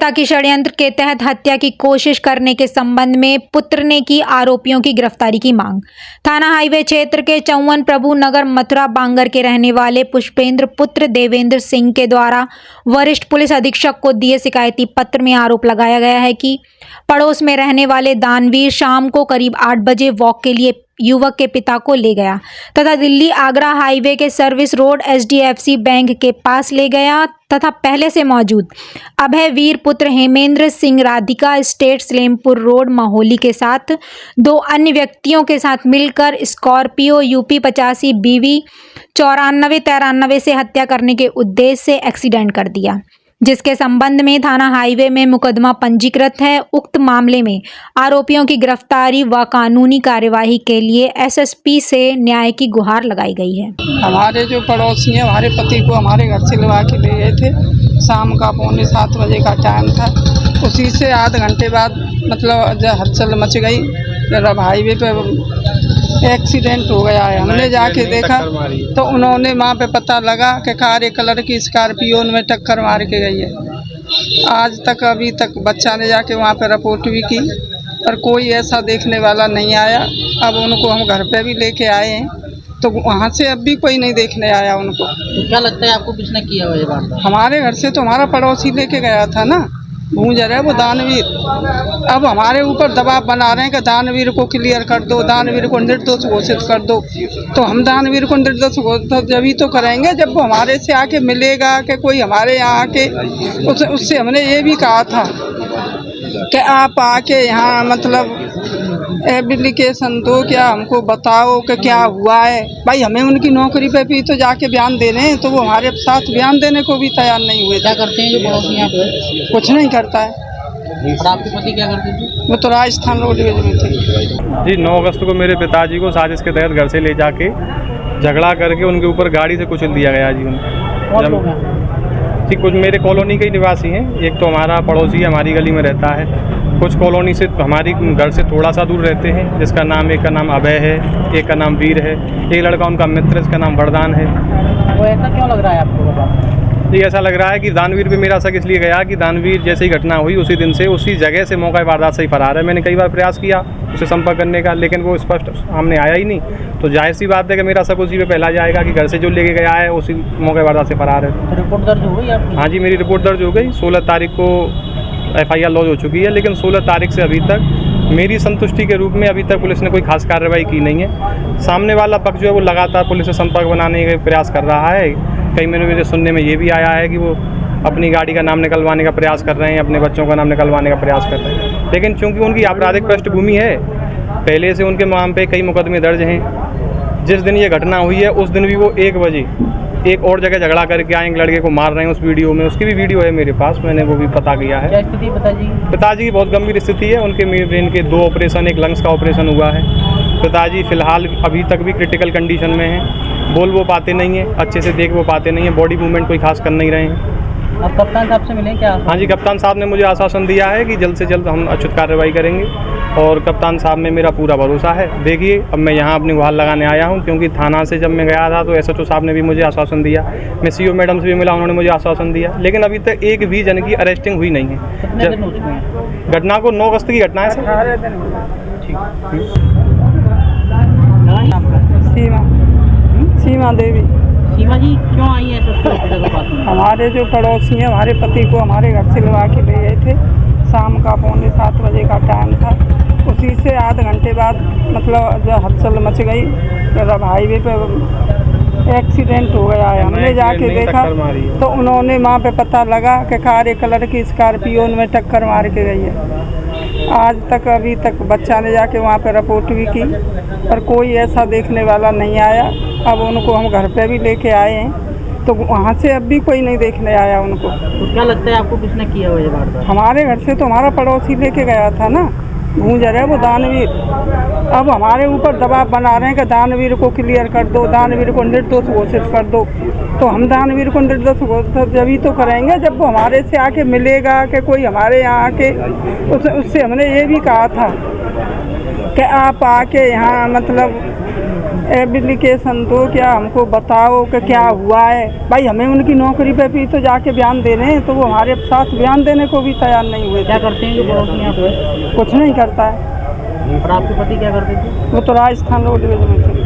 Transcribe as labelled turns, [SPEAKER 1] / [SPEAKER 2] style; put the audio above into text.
[SPEAKER 1] पिता की षड्यंत्र के तहत हत्या की कोशिश करने के संबंध में पुत्र ने की आरोपियों की गिरफ्तारी की मांग। थाना हाईवे क्षेत्र के चौवन प्रभु नगर मथुरा बांगर के रहने वाले पुष्पेंद्र पुत्र देवेंद्र सिंह के द्वारा वरिष्ठ पुलिस अधीक्षक को दिए शिकायती पत्र में आरोप लगाया गया है कि पड़ोस में रहने वाले दानवीर शाम को करीब 8 बजे वॉक के लिए युवक के पिता को ले गया तथा दिल्ली आगरा हाईवे के सर्विस रोड HDFC बैंक के पास ले गया तथा पहले से मौजूद अभय वीर पुत्र हेमेंद्र सिंह राधिका स्टेट सलेमपुर रोड महोली के साथ 2 अन्य व्यक्तियों के साथ मिलकर स्कॉर्पियो UP 85 BV 9493 से हत्या करने के उद्देश्य से एक्सीडेंट कर दिया, जिसके संबंध में थाना हाईवे में मुकदमा पंजीकृत है। उक्त मामले में आरोपियों की गिरफ्तारी व कानूनी कार्यवाही के लिए SSP से न्याय की गुहार लगाई गई है।
[SPEAKER 2] हमारे जो पड़ोसी हैं, हमारे पति को हमारे घर से लगा के ले गए थे। शाम का 6:45 बजे का टाइम था। उसी से आध घंटे बाद मतलब जब हलचल मच गई, जब हाईवे पे एक्सीडेंट हो गया है। हमने जाके देखा तो उन्होंने वहाँ पे पता लगा कि काले कलर की स्कॉर्पियो में टक्कर मार के गई है। आज तक अभी तक बच्चा ने जाके वहाँ पे रिपोर्ट भी की, पर कोई ऐसा देखने वाला नहीं आया। अब उनको हम घर पे भी लेके आए हैं, तो वहाँ से अब भी कोई नहीं देखने आया उनको।
[SPEAKER 3] तो क्या लगता है आपको किसने किया हुआ ये बात?
[SPEAKER 2] हमारे घर से तो हमारा पड़ोसी लेके गया था ना, भूंजर है वो दानवीर। अब हमारे ऊपर दबाव बना रहे हैं कि दानवीर को क्लियर कर दो, दानवीर को निर्दोष घोषित कर दो। तो हम दानवीर को निर्दोष घोषित जब ही तो करेंगे जब वो हमारे से आके मिलेगा कि कोई हमारे यहाँ आके। उससे हमने ये भी कहा था कि आप आके यहाँ मतलब एप्लीकेशन दो, क्या हमको बताओ कि क्या हुआ है। भाई हमें उनकी नौकरी पे भी तो जाके बयान देने हैं, तो वो हमारे साथ बयान देने को भी तैयार नहीं हुए।
[SPEAKER 3] क्या करते हैं जो पड़ोसी यहाँ पे?
[SPEAKER 2] कुछ नहीं करता है।
[SPEAKER 3] और आपके पति क्या करते थे?
[SPEAKER 2] वो तो राजस्थान रोडवेज में थे
[SPEAKER 4] जी। 9 अगस्त को मेरे पिताजी को साजिश के तहत घर से ले जाके झगड़ा करके उनके ऊपर गाड़ी से कुचल दिया गया जी।
[SPEAKER 3] कौन लोग हैं?
[SPEAKER 4] जी कुछ मेरे कॉलोनी के ही निवासी हैं। एक तो हमारा पड़ोसी हमारी गली में रहता है, कुछ कॉलोनी से हमारी घर से थोड़ा सा दूर रहते हैं, जिसका नाम एक का नाम अभय है, एक का नाम वीर है, एक लड़का उनका मित्र इसका नाम वरदान है।
[SPEAKER 3] वो ऐसा क्यों लग रहा है आपको?
[SPEAKER 4] जी ऐसा लग रहा है कि दानवीर पे मेरा शक इसलिए गया कि दानवीर जैसे ही घटना हुई उसी दिन से उसी जगह से मौका वारदात से ही फरार है। मैंने कई बार प्रयास किया उसे संपर्क करने का, लेकिन वो स्पष्ट सामने आया ही नहीं। तो जाहिर सी बात है कि मेरा शक उसी पे फैला जाएगा कि घर से जो लेके गया है उसी मौका वारदात से फरार है।
[SPEAKER 3] तो रिपोर्ट दर्ज हो गई आपकी?
[SPEAKER 4] हाँ जी, मेरी रिपोर्ट दर्ज हो गई। 16 तारीख को FIR लॉन्च हो चुकी है, लेकिन 16 तारीख से अभी तक मेरी संतुष्टि के रूप में अभी तक पुलिस ने कोई खास कार्रवाई की नहीं है। सामने वाला पक्ष जो है वो लगातार पुलिस से संपर्क बनाने का प्रयास कर रहा है। कई महीनों मेरे सुनने में ये भी आया है कि वो अपनी गाड़ी का नाम निकलवाने का प्रयास कर रहे हैं, अपने बच्चों का नाम निकलवाने का प्रयास कर रहे हैं। लेकिन चूंकि उनकी आपराधिक पृष्ठभूमि है, पहले से उनके नाम पे कई मुकदमे दर्ज हैं। जिस दिन ये घटना हुई है उस दिन भी वो 1 बजे एक और जगह झगड़ा करके आए, एक लड़के को मार रहे हैं। उस वीडियो में, उसकी भी वीडियो है मेरे पास, मैंने वो भी पता किया है।
[SPEAKER 3] क्या स्थिति पिताजी?
[SPEAKER 4] पिताजी की बहुत गंभीर स्थिति है। उनके ब्रेन के 2 ऑपरेशन, एक लंग्स का ऑपरेशन हुआ है। पिताजी फिलहाल अभी तक भी क्रिटिकल कंडीशन में हैं। बोल वो पाते नहीं हैं, अच्छे से देख वो पाते नहीं हैं, बॉडी मूवमेंट कोई खास कर नहीं रहे हैं।
[SPEAKER 3] अब कप्तान साहब से मिले क्या?
[SPEAKER 4] हाँ जी, कप्तान साहब ने मुझे आश्वासन दिया है कि जल्द से जल्द हम उचित कार्रवाई करेंगे और कप्तान साहब में मेरा पूरा भरोसा है। देखिए अब मैं यहाँ अपनी गुहार लगाने आया हूँ, क्योंकि थाना से जब मैं गया था तो SHO साहब ने भी मुझे आश्वासन दिया। मैं CO मैडम से भी मिला, उन्होंने मुझे आश्वासन दिया, लेकिन अभी तक एक भी जन की अरेस्टिंग हुई नहीं है।
[SPEAKER 3] कितने दिन हो चुके हैं?
[SPEAKER 4] घटना को 9 अगस्त की घटना है सर।
[SPEAKER 2] सीमा देवी।
[SPEAKER 3] सीमा जी क्यों आई है SSP के पास में?
[SPEAKER 2] हमारे जो पड़ोसी हैं, हमारे पति को हमारे घर से लगा के ले गए थे। शाम का 6:45 बजे का टाइम था। उसी से आध घंटे बाद मतलब जब हलचल मच गई, जब हाईवे पे एक्सीडेंट हो गया है। हमने जाके देखा तो उन्होंने वहाँ पे पता लगा कि काले कलर की स्कॉर्पियो में टक्कर मार के गई है। आज तक अभी तक बच्चा ने जाके वहाँ पे रिपोर्ट भी की, पर कोई ऐसा देखने वाला नहीं आया। अब उनको हम घर पे भी लेके आए हैं, तो वहाँ से अब भी कोई नहीं देखने आया उनको।
[SPEAKER 3] तो क्या लगता है आपको किसने किया हुआ ये बात?
[SPEAKER 2] हमारे घर से तो हमारा पड़ोसी लेके गया था ना, भूंजर है वो दानवीर। अब हमारे ऊपर दबाव बना रहे हैं कि दानवीर को क्लियर कर दो, दानवीर को निर्दोष घोषित कर दो। तो हम दानवीर को निर्दोष घोषित जब ही तो करेंगे जब वो हमारे से आके मिलेगा कि कोई हमारे यहाँ आके। उससे हमने ये भी कहा था कि आप आके यहाँ मतलब एप्लीकेशन दो, क्या हमको बताओ कि क्या हुआ है। भाई हमें उनकी नौकरी पे भी तो जाके बयान देने हैं, तो वो हमारे साथ बयान देने को भी तैयार नहीं हुए।
[SPEAKER 3] क्या करते हैं जो पड़ोसी यहाँ पे?
[SPEAKER 2] कुछ नहीं करता है।
[SPEAKER 3] और आपके पति क्या करते थे?
[SPEAKER 2] वो तो राजस्थान रोडवेज में थे।